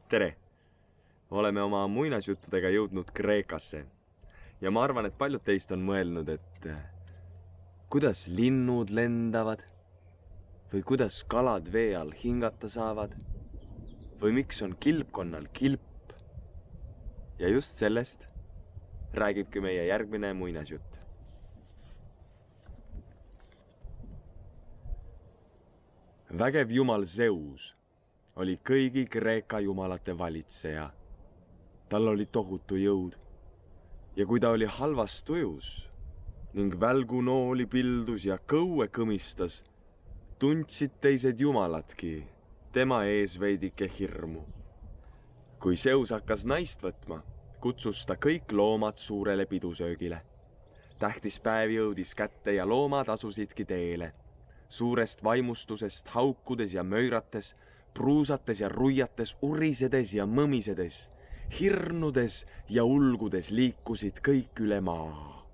Tere! Oleme oma muinasjuttudega jõudnud Kreekasse ja ma arvan, et paljud teist on mõelnud, et kuidas linnud lendavad või kuidas kalad vee all hingata saavad või miks on kilpkonnal kilp. Ja just sellest räägibki meie järgmine muinasjutt. Vägev jumal Zeus oli kõigi Kreeka jumalate valitseja. Tal oli tohutu jõud ja kui ta oli halvas tujus ning välgunooli pildus ja kõue kõmistas, tundsid teised jumaladki tema ees veidike hirmu. Kui Zeus hakkas naist võtma, kutsus ta kõik loomad suurele pidusöögile. Tähtis päev jõudis kätte ja loomad asusidki teele. Suurest vaimustusest haukudes ja möirates, pruusates ja ruiates, urisedes ja mõmisedes, hirnudes ja ulgudes liikusid kõik üle maa.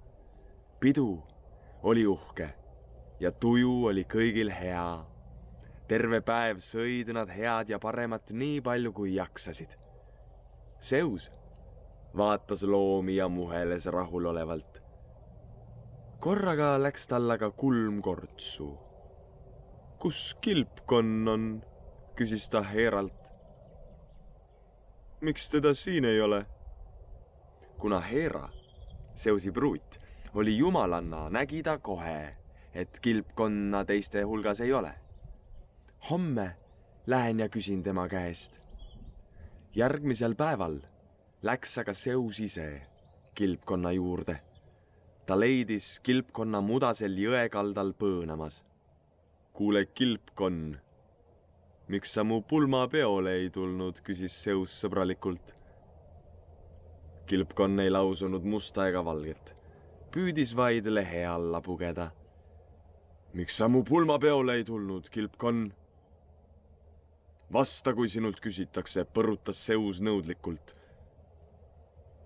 Pidu oli uhke ja tuju oli kõigil hea. Terve päev sõid nad head ja paremat nii palju kui jaksasid. Zeus vaatas loomi ja muheles rahulolevalt. Korraga läks tal aga kulm kortsu. Kus kilpkonn on? Küsis ta Heralt. Miks teda siin ei ole? Kuna Hera, Zeusi pruut, oli jumalanna, nägi ta kohe, et kilpkonna teiste hulgas ei ole. Homme lähen ja küsin tema käest. Järgmisel päeval läks aga Zeus ise kilpkonna juurde. Ta leidis kilpkonna mudasel jõekaldal põõnamas. Kuule, kilpkonn, miks sa mu pulmapeole ei tulnud, küsis Zeus sõbralikult. Kilpkonn ei lausunud musta ega valget. Püüdis vaid lehe alla pugeda. Miks sa mu pulmapeole ei tulnud, kilpkonn? Vasta, kui sinult küsitakse, põrutas Zeus nõudlikult.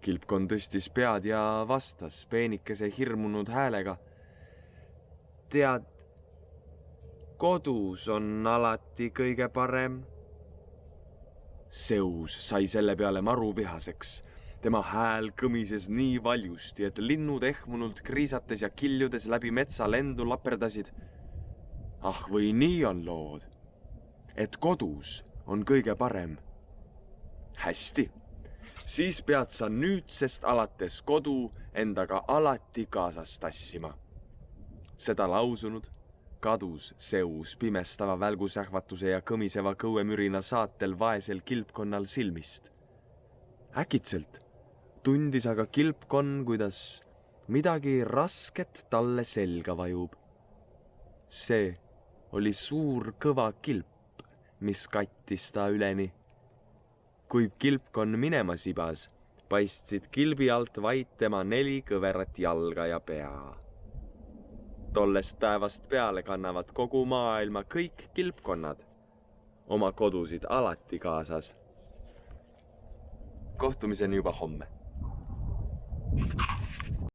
Kilpkonn tõstis pead ja vastas peenikese hirmunud häälega. Tead, kodus on alati kõige parem. Zeus sai selle peale maru vihaseks. Tema hääl kõmises nii valjusti, et linnud ehmunult kriisates ja kiljudes läbi metsa lendu laperdasid. Ah, või nii on lood, et kodus on kõige parem. Hästi, siis pead sa nüüdsest alates kodu endaga alati kaasas tassima. Seda lausunud kadus Zeus pimestava välgusähvatuse ja kõmiseva kõuemürina saatel vaesel kilpkonnal silmist. Äkitselt tundis aga kilpkonn, kuidas midagi rasket talle selga vajub. See oli suur kõva kilp, mis kattis ta üleni. Kui kilpkonn minema sibas, paistsid kilbi alt vaid tema 4 kõverat jalga ja pea. Tollest päevast peale kannavad kogu maailma kõik kilpkonnad oma kodusid alati kaasas. Kohtumiseni juba homme.